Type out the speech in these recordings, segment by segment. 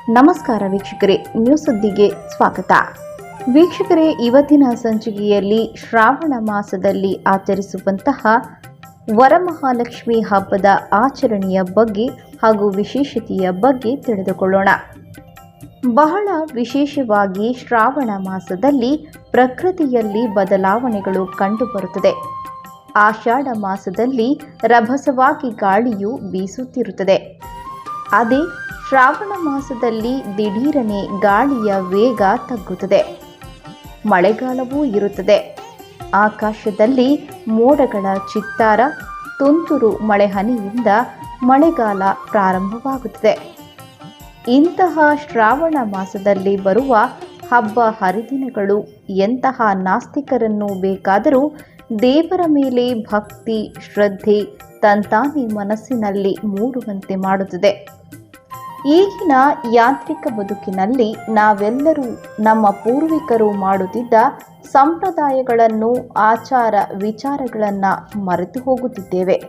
ನಮಸ್ಕಾರ ವೀಕ್ಷಕರೇ, ನ್ಯೂಸ್ ಸುದ್ದಿಗೆ ಸ್ವಾಗತ. ವೀಕ್ಷಕರೇ, ಇವತ್ತಿನ ಸಂಚಿಕೆಯಲ್ಲಿ ಶ್ರಾವಣ ಮಾಸದಲ್ಲಿ ಆಚರಿಸುವಂತಹ ವರಮಹಾಲಕ್ಷ್ಮಿ ಹಬ್ಬದ ಆಚರಣೆಯ ಬಗ್ಗೆ ಹಾಗೂ ವಿಶೇಷತೆಯ ಬಗ್ಗೆ ತಿಳಿದುಕೊಳ್ಳೋಣ. ಬಹಳ ವಿಶೇಷವಾಗಿ ಶ್ರಾವಣ ಮಾಸದಲ್ಲಿ ಪ್ರಕೃತಿಯಲ್ಲಿ ಬದಲಾವಣೆಗಳು ಕಂಡುಬರುತ್ತದೆ. ಆಷಾಢ ಮಾಸದಲ್ಲಿ ರಭಸವಾಗಿ ಗಾಳಿಯು ಬೀಸುತ್ತಿರುತ್ತದೆ. ಅದೇ ಶ್ರಾವಣ ಮಾಸದಲ್ಲಿ ದಿಢೀರನೆ ಗಾಳಿಯ ವೇಗ ತಗ್ಗುತ್ತದೆ. ಮಳೆಗಾಲವೂ ಇರುತ್ತದೆ. ಆಕಾಶದಲ್ಲಿ ಮೋಡಗಳ ಚಿತ್ತಾರ, ತುಂತುರು ಮಳೆಹನಿಯಿಂದ ಮಳೆಗಾಲ ಪ್ರಾರಂಭವಾಗುತ್ತದೆ. ಇಂತಹ ಶ್ರಾವಣ ಮಾಸದಲ್ಲಿ ಬರುವ ಹಬ್ಬ ಹರಿದಿನಗಳು ಎಂತಹ ನಾಸ್ತಿಕರನ್ನು ಬೇಕಾದರೂ ದೇವರ ಮೇಲೆ ಭಕ್ತಿ ಶ್ರದ್ಧೆ ತಂತಾನೇ ಮನಸ್ಸಿನಲ್ಲಿ ಮೂಡುವಂತೆ ಮಾಡುತ್ತದೆ. ಈಗಿನ ಯಾಂತ್ರಿಕ ಬದುಕಿನಲ್ಲಿ ನಾವೆಲ್ಲರೂ ನಮ್ಮ ಪೂರ್ವಿಕರು ಮಾಡುತ್ತಿದ್ದ ಸಂಪ್ರದಾಯಗಳನ್ನು, ಆಚಾರ ವಿಚಾರಗಳನ್ನು ಮರೆತು ಹೋಗುತ್ತಿದ್ದೇವೆ.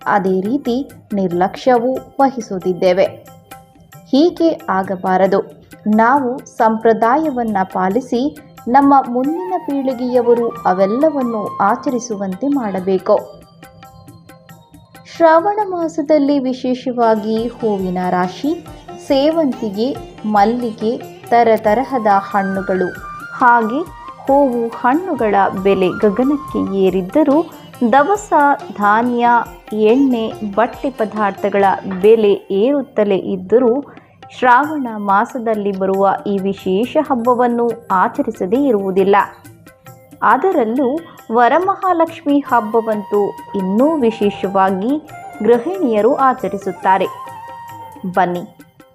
ಅದೇ ರೀತಿ ನಿರ್ಲಕ್ಷ್ಯವೂ ವಹಿಸುತ್ತಿದ್ದೇವೆ. ಹೀಗೆ ಆಗಬಾರದು. ನಾವು ಸಂಪ್ರದಾಯವನ್ನು ಪಾಲಿಸಿ ನಮ್ಮ ಮುಂದಿನ ಪೀಳಿಗೆಯವರು ಅವೆಲ್ಲವನ್ನು ಆಚರಿಸುವಂತೆ ಮಾಡಬೇಕು. ಶ್ರಾವಣ ಮಾಸದಲ್ಲಿ ವಿಶೇಷವಾಗಿ ಹೂವಿನ ರಾಶಿ, ಸೇವಂತಿಗೆ, ಮಲ್ಲಿಗೆ, ತರತರಹದ ಹಣ್ಣುಗಳು ಹಾಗೆ ಹೂವು ಹಣ್ಣುಗಳ ಬೆಲೆ ಗಗನಕ್ಕೆ ಏರಿದ್ದರೂ ದವಸ ಧಾನ್ಯ, ಎಣ್ಣೆ, ಬಟ್ಟೆ ಪದಾರ್ಥಗಳ ಬೆಲೆ ಏರುತ್ತಲೇ ಇದ್ದರೂ ಶ್ರಾವಣ ಮಾಸದಲ್ಲಿ ಬರುವ ಈ ವಿಶೇಷ ಹಬ್ಬವನ್ನು ಆಚರಿಸದೇ ಇರುವುದಿಲ್ಲ. ಅದರಲ್ಲೂ ವರಮಹಾಲಕ್ಷ್ಮಿ ಹಬ್ಬವಂತೂ ಇನ್ನೂ ವಿಶೇಷವಾಗಿ ಗೃಹಿಣಿಯರು ಆಚರಿಸುತ್ತಾರೆ. ಬನ್ನಿ,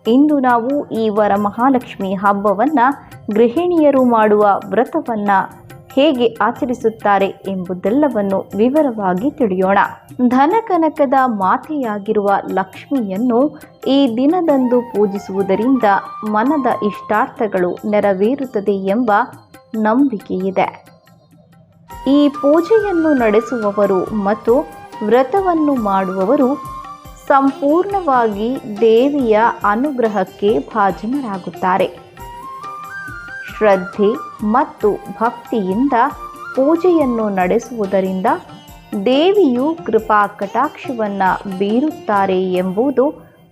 ಇಂದು ನಾವು ಈ ವರಮಹಾಲಕ್ಷ್ಮಿ ಹಬ್ಬವನ್ನು ಗೃಹಿಣಿಯರು ಮಾಡುವ ವ್ರತವನ್ನು ಹೇಗೆ ಆಚರಿಸುತ್ತಾರೆ ಎಂಬುದೆಲ್ಲವನ್ನು ವಿವರವಾಗಿ ತಿಳಿಯೋಣ. ಧನಕನಕದ ಮಾತೆಯಾಗಿರುವ ಲಕ್ಷ್ಮಿಯನ್ನು ಈ ದಿನದಂದು ಪೂಜಿಸುವುದರಿಂದ ಮನದ ಇಷ್ಟಾರ್ಥಗಳು ನೆರವೇರುತ್ತದೆ ಎಂಬ ನಂಬಿಕೆಯಿದೆ. ಈ ಪೂಜೆಯನ್ನು ನಡೆಸುವವರು ಮತ್ತು ವ್ರತವನ್ನು ಮಾಡುವವರು ಸಂಪೂರ್ಣವಾಗಿ ದೇವಿಯ ಅನುಗ್ರಹಕ್ಕೆ ಭಾಜನರಾಗುತ್ತಾರೆ. ಶ್ರದ್ಧೆ ಮತ್ತು ಭಕ್ತಿಯಿಂದ ಪೂಜೆಯನ್ನು ನಡೆಸುವುದರಿಂದ ದೇವಿಯು ಕೃಪಾ ಕಟಾಕ್ಷವನ್ನು ಬೀರುತ್ತಾರೆ ಎಂಬುದು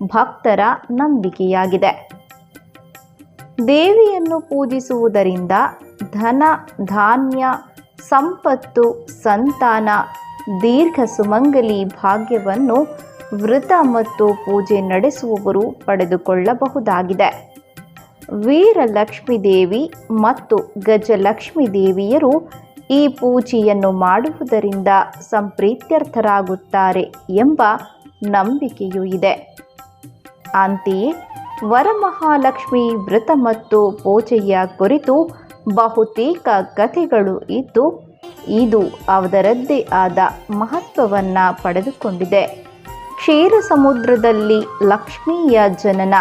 ಭಕ್ತರ ನಂಬಿಕೆಯಾಗಿದೆ. ದೇವಿಯನ್ನು ಪೂಜಿಸುವುದರಿಂದ ಧನ ಧಾನ್ಯ, ಸಂಪತ್ತು, ಸಂತಾನ, ದೀರ್ಘ ಸುಮಂಗಲಿ ಭಾಗ್ಯವನ್ನು ವ್ರತ ಮತ್ತು ಪೂಜೆ ನಡೆಸುವವರು ಪಡೆದುಕೊಳ್ಳಬಹುದಾಗಿದೆ. ವೀರಲಕ್ಷ್ಮೀ ದೇವಿ ಮತ್ತು ಗಜಲಕ್ಷ್ಮೀ ದೇವಿಯರು ಈ ಪೂಜೆಯನ್ನು ಮಾಡುವುದರಿಂದ ಸಂಪ್ರೀತ್ಯರ್ಥರಾಗುತ್ತಾರೆ ಎಂಬ ನಂಬಿಕೆಯೂ ಇದೆ. ಅಂತೆಯೇ ವರಮಹಾಲಕ್ಷ್ಮಿ ವ್ರತ ಮತ್ತು ಪೂಜೆಯ ಕುರಿತು ಬಹುತೇಕ ಕಥೆಗಳು ಇದ್ದು ಇದು ಅದರದ್ದೇ ಆದ ಮಹತ್ವವನ್ನು ಪಡೆದುಕೊಂಡಿದೆ. ಕ್ಷೀರ ಸಮುದ್ರದಲ್ಲಿ ಲಕ್ಷ್ಮಿಯ ಜನನ.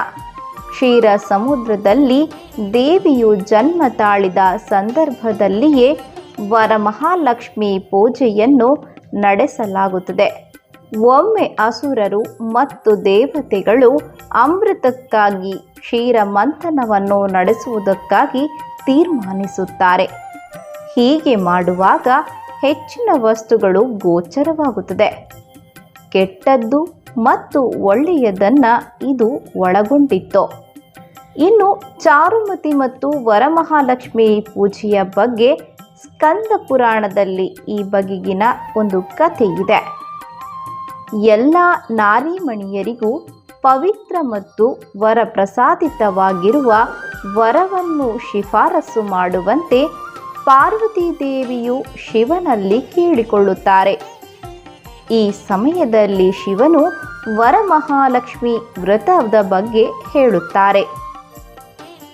ಕ್ಷೀರ ಸಮುದ್ರದಲ್ಲಿ ದೇವಿಯು ಜನ್ಮ ತಾಳಿದ ಸಂದರ್ಭದಲ್ಲಿಯೇ ವರಮಹಾಲಕ್ಷ್ಮಿ ಪೂಜೆಯನ್ನು ನಡೆಸಲಾಗುತ್ತದೆ. ಒಮ್ಮೆ ಅಸುರರು ಮತ್ತು ದೇವತೆಗಳು ಅಮೃತಕ್ಕಾಗಿ ಕ್ಷೀರ ಮಂಥನವನ್ನು ನಡೆಸುವುದಕ್ಕಾಗಿ ತೀರ್ಮಾನಿಸುತ್ತಾರೆ. ಹೀಗೆ ಮಾಡುವಾಗ ಹೆಚ್ಚಿನ ವಸ್ತುಗಳು ಗೋಚರವಾಗುತ್ತದೆ. ಕೆಟ್ಟದ್ದು ಮತ್ತು ಒಳ್ಳೆಯದನ್ನು ಇದು ಒಳಗೊಂಡಿತ್ತು. ಇನ್ನು ಚಾರುಮತಿ ಮತ್ತು ವರಮಹಾಲಕ್ಷ್ಮಿ ಪೂಜೆಯ ಬಗ್ಗೆ ಸ್ಕಂದ ಪುರಾಣದಲ್ಲಿ ಈ ಬಗೆಗಿನ ಒಂದು ಕಥೆ ಇದೆ. ಎಲ್ಲ ನಾರೀಮಣಿಯರಿಗೂ ಪವಿತ್ರ ಮತ್ತು ವರಪ್ರಸಾದಿತವಾಗಿರುವ ವರವನ್ನು ಶಿಫಾರಸು ಮಾಡುವಂತೆ ಪಾರ್ವತೀ ದೇವಿಯು ಶಿವನಲ್ಲಿ ಕೇಳಿಕೊಳ್ಳುತ್ತಾರೆ. ಈ ಸಮಯದಲ್ಲಿ ಶಿವನು ವರಮಹಾಲಕ್ಷ್ಮಿ ವ್ರತದ ಬಗ್ಗೆ ಹೇಳುತ್ತಾರೆ.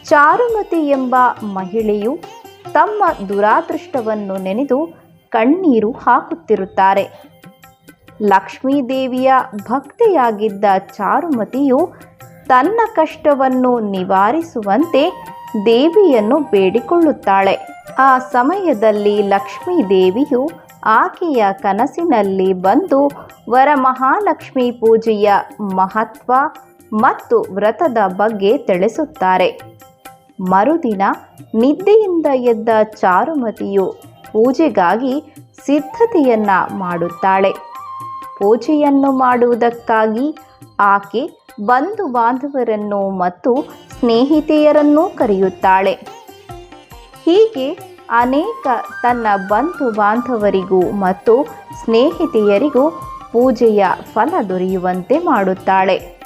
ಚಾರುಮತಿ ಎಂಬ ಮಹಿಳೆಯು ತಮ್ಮ ದುರಾದೃಷ್ಟವನ್ನು ನೆನೆದು ಕಣ್ಣೀರು ಹಾಕುತ್ತಿರುತ್ತಾರೆ. ಲಕ್ಷ್ಮೀದೇವಿಯ ಭಕ್ತೆಯಾಗಿದ್ದ ಚಾರುಮತಿಯು ತನ್ನ ಕಷ್ಟವನ್ನು ನಿವಾರಿಸುವಂತೆ ದೇವಿಯನ್ನು ಬೇಡಿಕೊಳ್ಳುತ್ತಾಳೆ. ಆ ಸಮಯದಲ್ಲಿ ಲಕ್ಷ್ಮೀ ದೇವಿಯು ಆಕೆಯ ಕನಸಿನಲ್ಲಿ ಬಂದು ವರಮಹಾಲಕ್ಷ್ಮಿ ಪೂಜೆಯ ಮಹತ್ವ ಮತ್ತು ವ್ರತದ ಬಗ್ಗೆ ತಿಳಿಸುತ್ತಾರೆ. ಮರುದಿನ ನಿದ್ದೆಯಿಂದ ಎದ್ದ ಚಾರುಮತಿಯು ಪೂಜೆಗಾಗಿ ಸಿದ್ಧತೆಯನ್ನ ಮಾಡುತ್ತಾಳೆ. ಪೂಜೆಯನ್ನು ಮಾಡುವುದಕ್ಕಾಗಿ ಆಕೆ ಬಂಧು ಬಾಂಧವರನ್ನು ಮತ್ತು ಸ್ನೇಹಿತೆಯರನ್ನೂ ಕರೆಯುತ್ತಾಳೆ. ಹೀಗೆ ಅನೇಕ ತನ್ನ ಬಂಧು ಬಾಂಧವರಿಗೂ ಮತ್ತು ಸ್ನೇಹಿತೆಯರಿಗೂ ಪೂಜೆಯ ಫಲ ದೊರೆಯುವಂತೆ ಮಾಡುತ್ತಾಳೆ.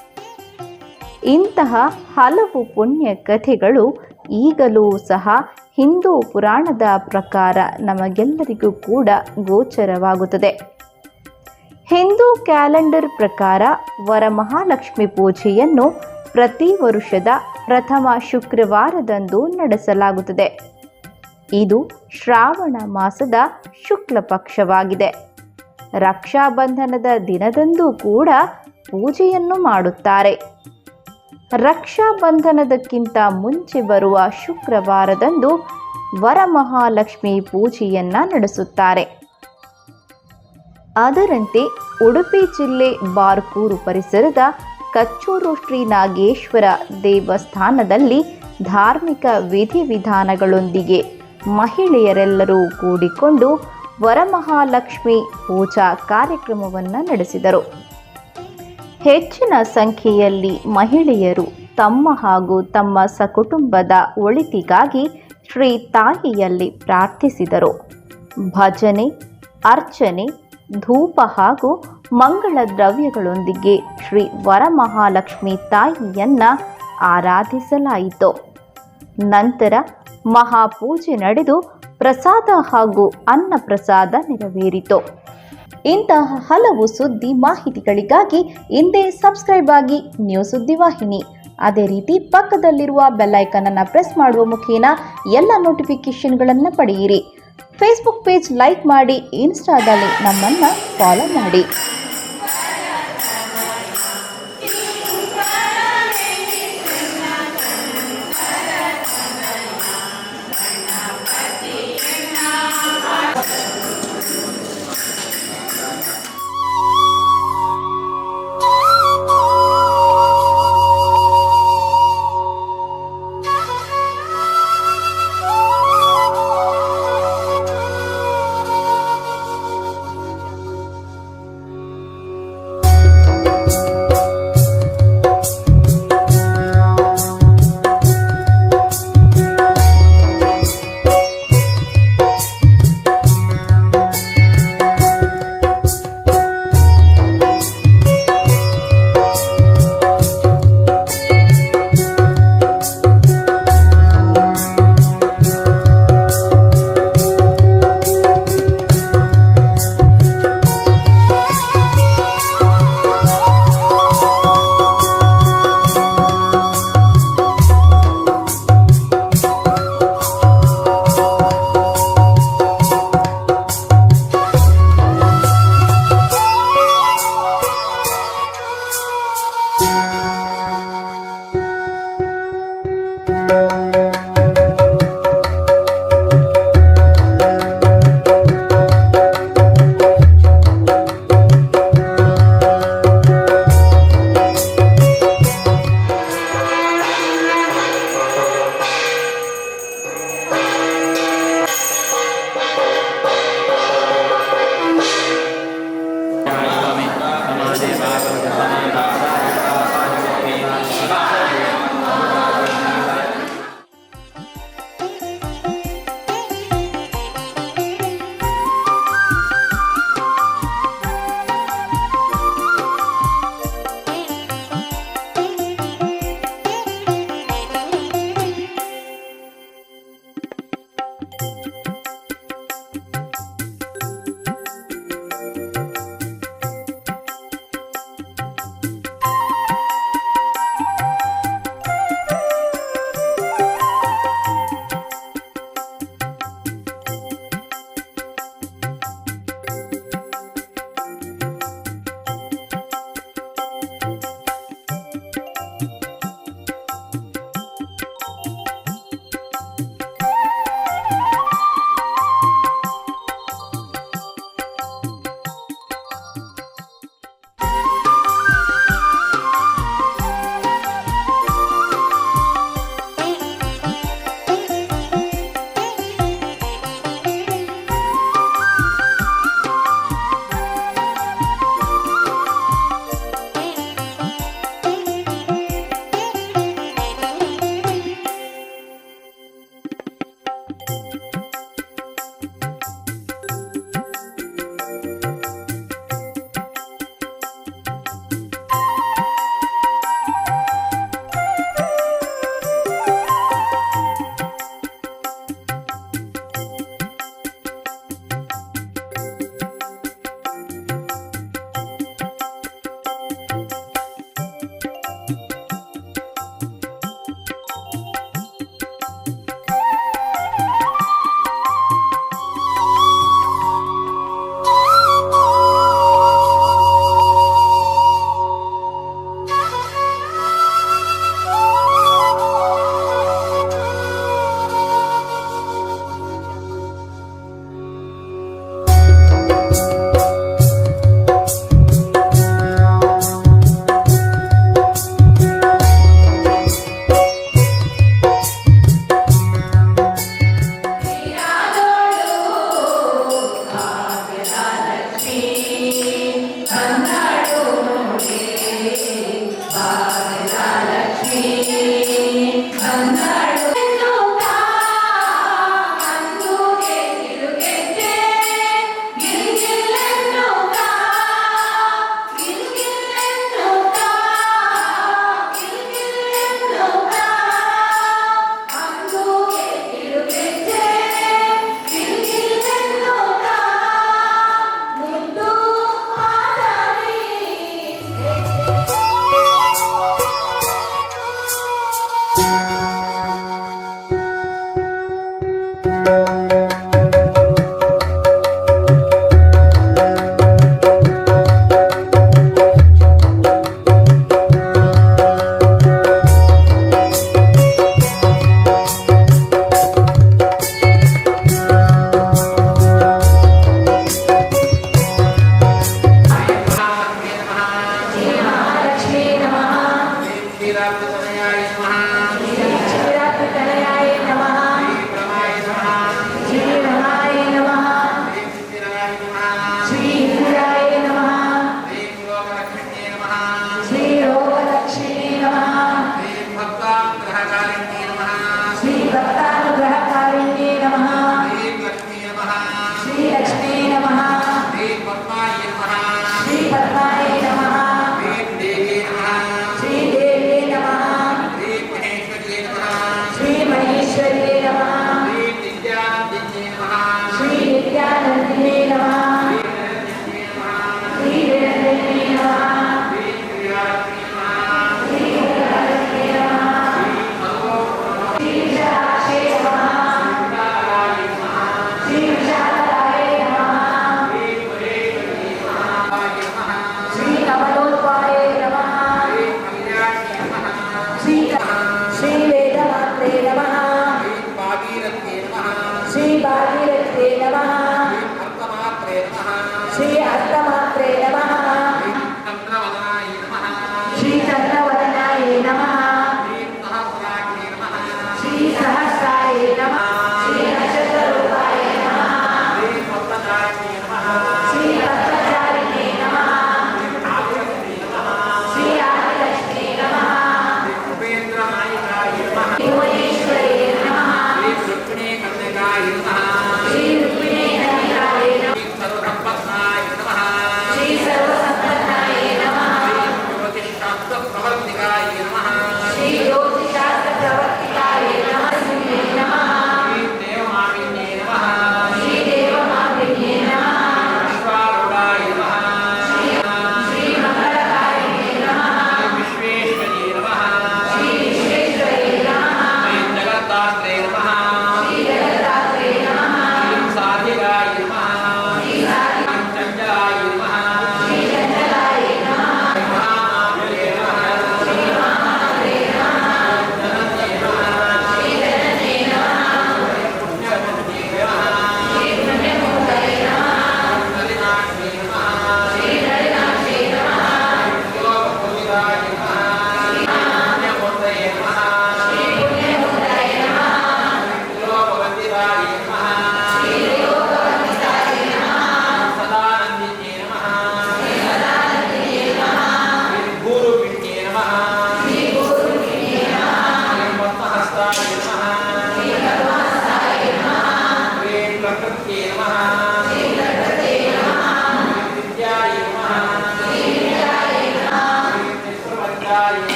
ಇಂತಹ ಹಲವು ಪುಣ್ಯ ಕಥೆಗಳು ಈಗಲೂ ಸಹ ಹಿಂದೂ ಪುರಾಣದ ಪ್ರಕಾರ ನಮಗೆಲ್ಲರಿಗೂ ಕೂಡ ಗೋಚರವಾಗುತ್ತದೆ. ಹಿಂದೂ ಕ್ಯಾಲೆಂಡರ್ ಪ್ರಕಾರ ವರಮಹಾಲಕ್ಷ್ಮಿ ಪೂಜೆಯನ್ನು ಪ್ರತಿ ವರ್ಷದ ಪ್ರಥಮ ಶುಕ್ರವಾರದಂದು ನಡೆಸಲಾಗುತ್ತದೆ. ಇದು ಶ್ರಾವಣ ಮಾಸದ ಶುಕ್ಲ ಪಕ್ಷವಾಗಿದೆ. ರಕ್ಷಾಬಂಧನದ ದಿನದಂದು ಕೂಡ ಪೂಜೆಯನ್ನು ಮಾಡುತ್ತಾರೆ. ರಕ್ಷಾಬಂಧನದಕ್ಕಿಂತ ಮುಂಚೆ ಬರುವ ಶುಕ್ರವಾರದಂದು ವರಮಹಾಲಕ್ಷ್ಮಿ ಪೂಜೆಯನ್ನ ನಡೆಸುತ್ತಾರೆ. ಅದರಂತೆ ಉಡುಪಿ ಜಿಲ್ಲೆ ಬಾರ್ಕೂರು ಪರಿಸರದ ಕಚ್ಚೂರು ಶ್ರೀ ನಾಗೇಶ್ವರ ದೇವಸ್ಥಾನದಲ್ಲಿ ಧಾರ್ಮಿಕ ವಿಧಿವಿಧಾನಗಳೊಂದಿಗೆ ಮಹಿಳೆಯರೆಲ್ಲರೂ ಕೂಡಿಕೊಂಡು ವರಮಹಾಲಕ್ಷ್ಮಿ ಪೂಜಾ ಕಾರ್ಯಕ್ರಮವನ್ನು ನಡೆಸಿದರು. ಹೆಚ್ಚಿನ ಸಂಖ್ಯೆಯಲ್ಲಿ ಮಹಿಳೆಯರು ತಮ್ಮ ಹಾಗೂ ತಮ್ಮ ಸಕುಟುಂಬದ ಒಳಿತಿಗಾಗಿ ಶ್ರೀ ತಾಯಿಯಲ್ಲಿ ಪ್ರಾರ್ಥಿಸಿದರು. ಭಜನೆ, ಅರ್ಚನೆ, ಧೂಪ ಹಾಗೂ ಮಂಗಳ ದ್ರವ್ಯಗಳೊಂದಿಗೆ ಶ್ರೀ ವರಮಹಾಲಕ್ಷ್ಮಿ ತಾಯಿಯನ್ನ ಆರಾಧಿಸಲಾಯಿತು. ನಂತರ ಮಹಾಪೂಜೆ ನಡೆದು ಪ್ರಸಾದ ಹಾಗೂ ಅನ್ನ ಪ್ರಸಾದ ನೆರವೇರಿತು. ಇಂತಹ ಹಲವು ಸುದ್ದಿ ಮಾಹಿತಿಗಳಿಗಾಗಿ ಹಿಂದೆ ಸಬ್ಸ್ಕ್ರೈಬ್ ಆಗಿ ನ್ಯೂಸ್ ಸುದ್ದಿ ವಾಹಿನಿ. ಅದೇ ರೀತಿ ಪಕ್ಕದಲ್ಲಿರುವ ಬೆಲ್ ಐಕಾನ್ ಅನ್ನು ಪ್ರೆಸ್ ಮಾಡುವ ಮುಖೇನ ಎಲ್ಲ ನೋಟಿಫಿಕೇಶನ್ಗಳನ್ನು ಪಡೆಯಿರಿ. ಫೇಸ್ಬುಕ್ ಪೇಜ್ ಲೈಕ್ ಮಾಡಿ, ಇನ್ಸ್ಟಾದಲ್ಲಿ ನಮ್ಮನ್ನು ಫಾಲೋ ಮಾಡಿ.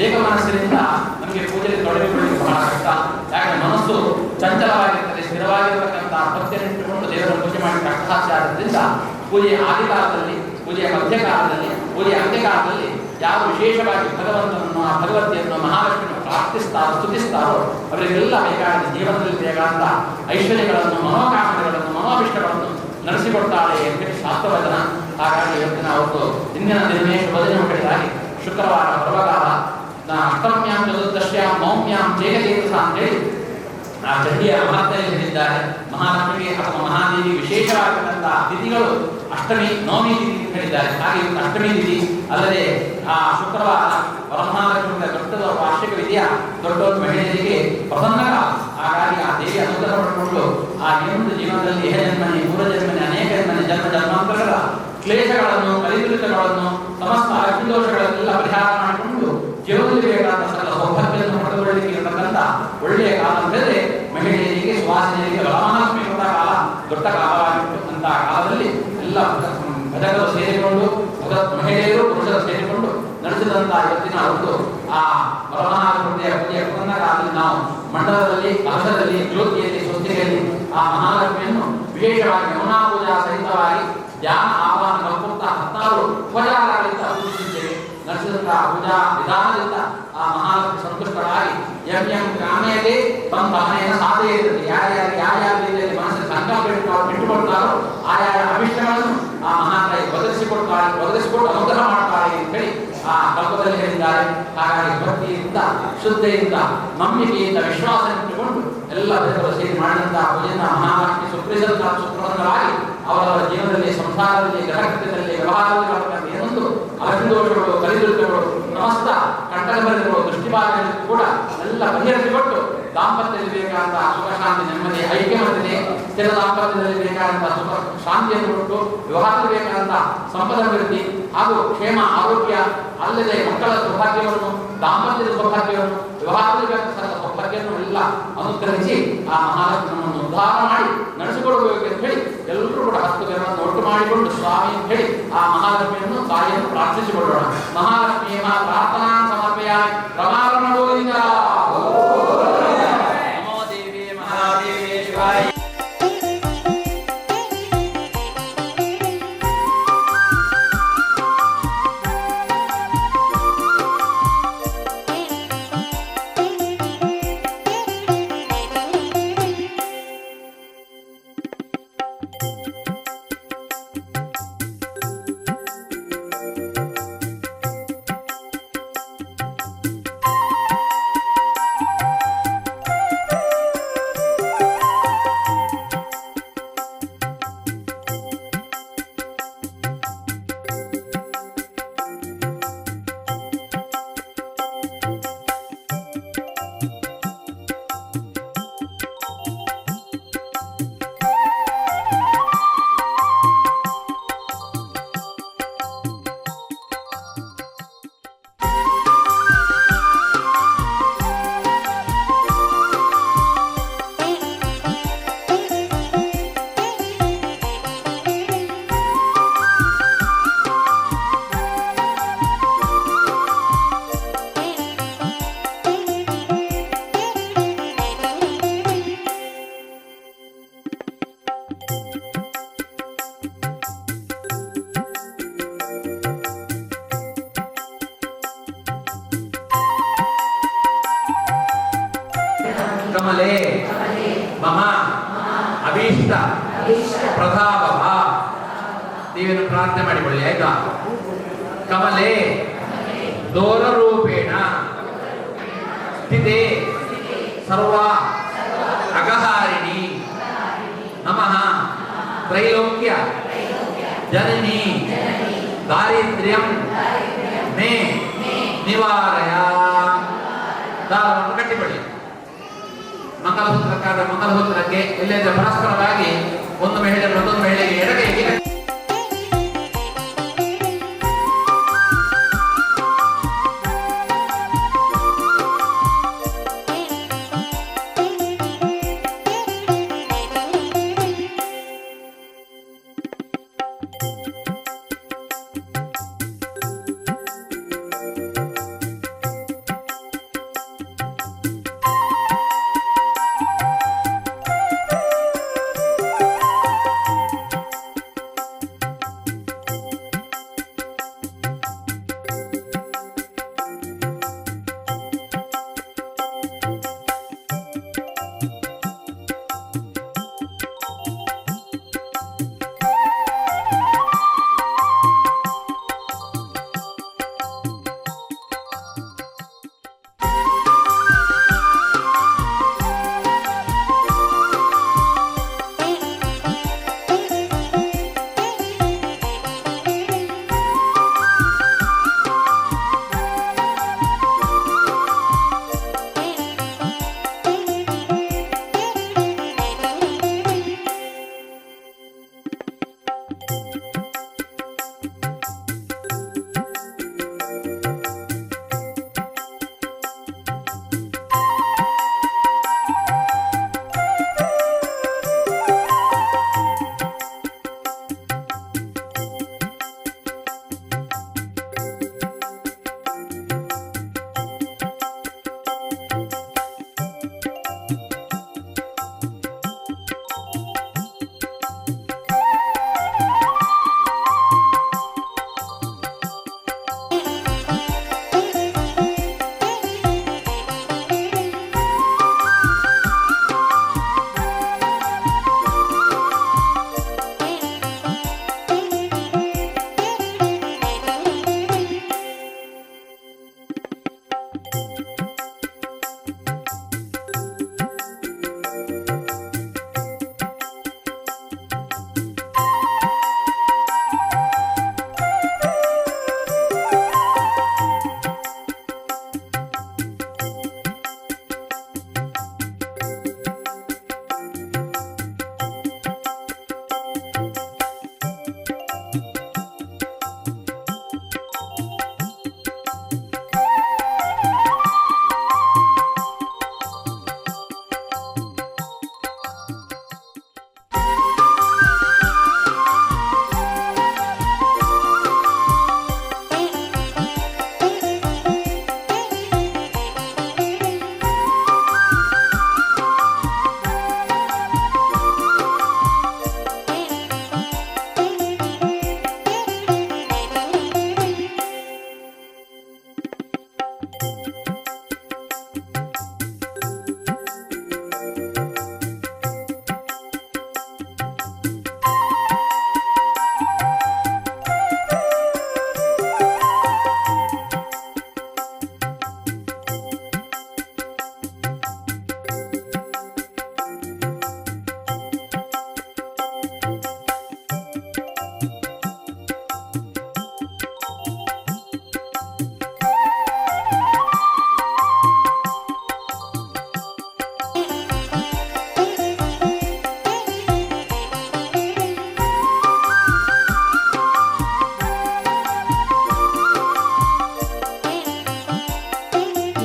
ಏಕ ಮನಸ್ಸಿನಿಂದ ನಮಗೆ ಪೂಜೆಯಲ್ಲಿ ತೊಡಗಿಕೊಳ್ಳಲಿಕ್ಕೆ ಬಹಳ ಕಷ್ಟ. ಯಾಕಂದ್ರೆ ಮನಸ್ಸು ಚಂಚಲವಾಗಿರ್ತದೆ. ಸ್ಥಿರವಾಗಿರತಕ್ಕಂಥ ಭಕ್ತಿಯನ್ನಿಟ್ಟುಕೊಂಡು ದೇವರ ಪೂಜೆ ಮಾಡಿ ಕಷ್ಟಸಾಧ್ಯ ಆದ್ದರಿಂದ ಪೂಜೆಯ ಆದಿಕಾಲದಲ್ಲಿ, ಪೂಜೆಯ ಮಧ್ಯಕಾಲದಲ್ಲಿ, ಪೂಜೆಯ ಅಂತ್ಯಕಾಲದಲ್ಲಿ ಯಾರು ವಿಶೇಷವಾಗಿ ಭಗವಂತನನ್ನು, ಆ ಭಗವತಿಯನ್ನು, ಮಹಾಲಕ್ಷ್ಮಿಯನ್ನು ಪ್ರಾರ್ಥಿಸ್ತಾರೋ, ಸ್ತುತಿಸ್ತಾರೋ ಅವರಿಗೆಲ್ಲ ಬೇಕಾದ ಜೀವನದಲ್ಲಿ ಬೇಕಾದ ಐಶ್ವರ್ಯಗಳನ್ನು, ಮನೋಕಾಮನೆಗಳನ್ನು, ಮನೋಭಿಷ್ಟಗಳನ್ನು ನಡೆಸಿಕೊಡ್ತಾಳೆ ಅಂತೇಳಿ ಶಾಸ್ತ್ರವಚನ. ಹಾಗಾಗಿ ಇವತ್ತಿನ ಅವತ್ತು ಇಂದಿನ ದಿನವೇ ಶುಭದಿನ ಹೇಳಿದಾಗಿ ಶುಕ್ರವಾರ ಪರ್ವಕಾಲ ಅಷ್ಟಮ್ಯಾಂ ಚತುರ್ದಶ್ಯಾಂ ಮೌಮ್ಯಾಂ ಜೇಗದೇವಸ ಅಂತೇಳಿ ಆ ಚಂಡಿಯ ಮಹತ್ತೆಯಲ್ಲಿ ಹೇಳಿದ್ದಾರೆ. ಮಹಾಲಕ್ಷ್ಮಿಗೆ ಅಥವಾ ಮಹಾದೇವಿ ವಿಶೇಷವಾಗಿರುವಂತಹ ತಿಥಿಗಳು ಅಷ್ಟಮಿ, ನವಮಿ ತಿಥಿ ಅಂತ ಹೇಳಿದ್ದಾರೆ. ಹಾಗೆ ಅಷ್ಟಮಿ ತಿಥಿ ಅಲ್ಲದೆ ಆ ಶುಕ್ರವಾರ ವರಮಹಾಲಕ್ಷ್ಮಿ ದೊಡ್ಡ ವಾರ್ಷಿಕ ವಿಧಿಯ ದೊಡ್ಡ ಮಹಿಳೆಯರಿಗೆ ಪ್ರಸನ್ನ ಕಾಲ. ಹಾಗಾಗಿ ಆ ದೇವಿ ಅನುಗ್ರಹ ಪಡೆದುಕೊಂಡು ಆ ಇನ್ನೊಂದು ಜೀವನದಲ್ಲಿ ಜನ್ಮನೆ, ಪೂರ್ವಜನ್ಮನೆ, ಅನೇಕ ಜನ್ಮ ಜನ್ಮಾಂತರಗಳ ಕ್ಲೇಶಗಳನ್ನು, ಕಲಿತುಲಿತಗಳನ್ನು, ಸಮಸ್ತ ಅಗ್ನಿದೋಷಗಳನ್ನೆಲ್ಲ ಪರಿಹಾರ ಮಾಡಿಕೊಂಡು ಜೀವನದಲ್ಲಿ ಬೇಕಾದ ಸಕಲ ಸೌಭಾಗ್ಯವನ್ನು ಪಡೆದುಕೊಳ್ಳಲಿಕ್ಕೆ ಇರತಕ್ಕಂಥ ಒಳ್ಳೆಯ ಕಾಲ ಅಂದರೆ ಮಹಿಳೆಯರಿಗೆ, ಸುವಾಸಿನಿಯರಿಗೆ ವರಮಹಾಲಕ್ಷ್ಮಿ ಇರುವಂತಹ ಕಾಲ ದೊಡ್ಡ ಕಾಲವಾಗಿತ್ತು. ಅಂತಹ ಕಾಲದಲ್ಲಿ ಎಲ್ಲ ಭಜಕರು ಸೇರಿಕೊಂಡು, ಮಹಿಳೆಯರು ಪುರುಷರು ಸೇರಿಕೊಂಡು ನಡೆಸಿದಂತಹ ಇವತ್ತಿನ ಒಂದು ಆ ವರಮಹಾಲಕ್ಷ್ಮಿಯ ಪೂಜೆಯ ಪ್ರಸನ್ನ ಕಾಲದಲ್ಲಿ ನಾವು ಮಂಡಲದಲ್ಲಿ, ಕಲಶದಲ್ಲಿ, ಜ್ಯೋತಿಯಲ್ಲಿ, ಸ್ವಸ್ತಿಯಲ್ಲಿ ಆ ಮಹಾಲಕ್ಷ್ಮಿಯನ್ನು ವಿಶೇಷವಾಗಿ ಯಮುನಾ ಪೂಜಾ ಸಹಿತವಾಗಿ ಧ್ಯಾನ, ಆಹ್ವಾನ, ಕಲ್ಪುತ್ತ 14 ಉಪಚಾರಗಳಿಂದ ಪೂಜಿಸಿದ್ದೇವೆ. ನಡೆಸಿದಂತಹ ಪೂಜಾ ವಿಧಾನದಿಂದ ಆ ಮಹಾಲಕ್ಷ್ಮಿ ಸಂತುಷ್ಟರಾಗಿ ಎಂ ಎಂ ಕಾಮೆಯದೇ ತಮ್ಮ ಮನೆಯನ್ನು ಸಾಧೆಯಿರುತ್ತದೆ. ಯಾರ್ಯಾರ ರೀತಿಯಲ್ಲಿ ಮನಸ್ಸಿನ ಸಂಕಲ್ಪ ಇಟ್ಟುಕೊಳ್ತಾರೋ ಆಯಾಯ ಅಭಿಷ್ಟಗಳನ್ನು ಆ ಮಹಾತಾಯಿ ಒದಗಿಸಿಕೊಟ್ಟು ಅನುಗ್ರಹ ಮಾಡ್ತಾರೆ ಅಂತ ಹೇಳಿ ಆ ಕಲ್ಪದಲ್ಲಿ ಹೇಳಿದ್ದಾರೆ. ಹಾಗಾಗಿ ಭಕ್ತಿಯಿಂದ, ಶುದ್ಧೆಯಿಂದ, ನಂಬಿಕೆಯಿಂದ, ವಿಶ್ವಾಸ ಇಟ್ಟುಕೊಂಡು ಎಲ್ಲ ಜನರು ಸೇರಿ ಮಾಡಿದಂತಹ ಪೂಜೆಯನ್ನು ಮಹಾಲಕ್ಷ್ಮಿ ಸುಪ್ರಸನ್ನರಾಗಿ ಅವರವರ ಜೀವನದಲ್ಲಿ, ಸಂಸಾರದಲ್ಲಿ, ಗ್ರಹಕೃತ್ಯದಲ್ಲಿ, ವ್ಯವಹಾರದಲ್ಲಿ ಏನೊಂದು ಅಲಕ್ಷದೋಷಗಳು, ಕಲಿದುರಿತಗಳು, ಸಮಸ್ತ ಕಂಟಕಬರಿಗಳು, ದೃಷ್ಟಿಭಾಗಗಳಿಗೂ ಕೂಡ ಎಲ್ಲ ಪರಿಹರಿಸಿಕೊಟ್ಟು ದಾಂಪತ್ಯದಲ್ಲಿ ಬೇಕಾದಂತಹ ಸುಖ, ಶಾಂತಿ, ನೆಮ್ಮದಿ, ಐಕ್ಯಮತ್ಯತೆ, ಸ್ಥಿರ ದಾಂಪತ್ಯದಲ್ಲಿ ಬೇಕಾದಂತಹ ಸುಖ ಶಾಂತಿಯನ್ನು ಕೊಟ್ಟು ವ್ಯವಹಾರದಲ್ಲಿ ಬೇಕಾದಂತಹ ಸಂಪದಭಿವೃದ್ಧಿ ಹಾಗೂ ಕ್ಷೇಮ, ಆರೋಗ್ಯ, ಅಲ್ಲದೆ ಮಕ್ಕಳ ಸೌಭಾಗ್ಯವನ್ನು, ದಾಂಪತ್ಯದ ಸೌಭಾಗ್ಯವನ್ನು, ವ್ಯವಹಾರದಲ್ಲಿ ಬೇಕಾದ ಸೌಭಾಗ್ಯವನ್ನು ಎಲ್ಲ ಅನುಗ್ರಹಿಸಿ ಆ ಮಹಾಲಕ್ಷ್ಮಿಯನ್ನು ಉದ್ಧಾರ ಮಾಡಿ ನಡೆಸಿಕೊಡಬೇಕು ಅಂತ ಹೇಳಿ ಎಲ್ಲರೂ ಕೂಡ 10 ಜನರನ್ನು ಒಟ್ಟು ಮಾಡಿಕೊಂಡು ಸ್ವಾಮಿ ಅಂತ ಹೇಳಿ ಆ ಮಹಾಲಕ್ಷ್ಮಿಯನ್ನು, ತಾಯಿಯನ್ನು ಪ್ರಾರ್ಥಿಸಿಕೊಳ್ಳೋಣ. ಮಹಾಲಕ್ಷ್ಮಿ ಪ್ರಾರ್ಥನಾ ಸಮರ್ಪಯ. ರಮಾರಮ ಗೋವಿಂದ. ನಮೋ ದೇವಿ ಮಹಾದೇವಿ ಶಿವಾಯ. ಕಮಲೆ ಮಮ ಅಭೀಷ್ಟ ಪ್ರಭಾವ. ದೇವಿಯನ್ನು ಪ್ರಾರ್ಥನೆ ಮಾಡಿಕೊಳ್ಳಿ, ಆಯ್ತಾ? ಕಮಲೆ ದೋರ ರೂಪೇಣ ಸ್ಥಿತೆ ಸರ್ವ ಅಗಹಾರಿಣಿ ನಮಃ ತ್ರೈಲೋಕ್ಯ ಜನನಿ ದಾರಿದ್ರ್ಯಂ ಮೇ ನಿವಾರಯ. ದಾರವನ್ನು ಕಟ್ಟಿಕೊಳ್ಳಿ. ಮಂಗಲಸೂತ್ರಕ್ಕಾದ ಮಂಗಲಸೂತ್ರಕ್ಕೆ ಎಲ್ಲೆಂದರೆ ಪರಸ್ಪರವಾಗಿ ಒಂದು ಮಹಿಳೆ ಮತ್ತೊಂದು ಮಹಿಳೆಗೆ ಎಡಗೈಗೆ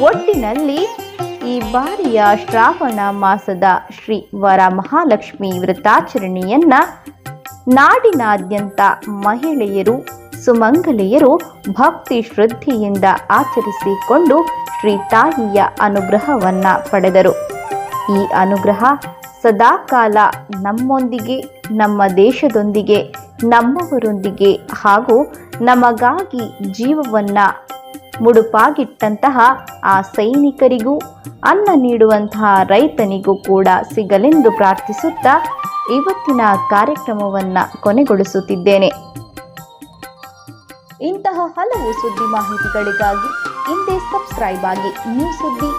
ಒಟ್ಟಿನಲ್ಲಿ ಈ ಬಾರಿಯ ಶ್ರಾವಣ ಮಾಸದ ಶ್ರೀ ವರಮಹಾಲಕ್ಷ್ಮಿ ವ್ರತಾಚರಣೆಯನ್ನ ನಾಡಿನಾದ್ಯಂತ ಮಹಿಳೆಯರು ಸುಮಂಗಲೆಯರು ಭಕ್ತಿ ಶ್ರದ್ಧೆಯಿಂದ ಆಚರಿಸಿಕೊಂಡು ಶ್ರೀ ತಾಯಿಯ ಅನುಗ್ರಹವನ್ನ ಪಡೆದರು. ಈ ಅನುಗ್ರಹ ಸದಾಕಾಲ ನಮ್ಮೊಂದಿಗೆ, ನಮ್ಮ ದೇಶದೊಂದಿಗೆ, ನಮ್ಮವರೊಂದಿಗೆ ಹಾಗೂ ನಮಗಾಗಿ ಜೀವವನ್ನ ಮುಡುಪಾಗಿಟ್ಟಂತಹ ಆ ಸೈನಿಕರಿಗೂ, ಅನ್ನ ನೀಡುವಂತಹ ರೈತನಿಗೂ ಕೂಡ ಸಿಗಲೆಂದು ಪ್ರಾರ್ಥಿಸುತ್ತಾ ಇವತ್ತಿನ ಕಾರ್ಯಕ್ರಮವನ್ನು ಕೊನೆಗೊಳಿಸುತ್ತಿದ್ದೇನೆ. ಇಂತಹ ಹಲವು ಸುದ್ದಿ ಮಾಹಿತಿಗಳಿಗಾಗಿ ಹಿಂದೆ ಸಬ್ಸ್ಕ್ರೈಬ್ ಆಗಿ ನ್ಯೂಸ್ ಸುದ್ದಿ.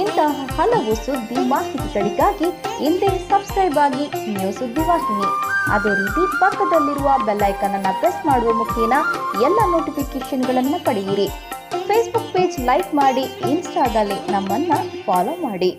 ಇಂತಹ ಹಲವು ಸುದ್ದಿ ಮಾಹಿತಿಗಳಿಗಾಗಿ ಹಿಂದೆ ಸಬ್ಸ್ಕ್ರೈಬ್ ಆಗಿ ನ್ಯೂಸ್ ಸುದ್ದಿ ವಾಹಿನಿ. ಅದೇ ರೀತಿ ಪಕ್ಕದಲ್ಲಿರುವ ಬೆಲ್ ಐಕಾನ್ ಅನ್ನು ಪ್ರೆಸ್ ಮಾಡುವ ಮುಖೇನ ಎಲ್ಲ ನೋಟಿಫಿಕೇಶನ್ಗಳನ್ನು ಪಡೆಯಿರಿ. ಫೇಸ್ಬುಕ್ ಪೇಜ್ ಲೈಕ್ ಮಾಡಿ, ಇನ್ಸ್ಟಾದಲ್ಲಿ ನಮ್ಮನ್ನು ಫಾಲೋ ಮಾಡಿ.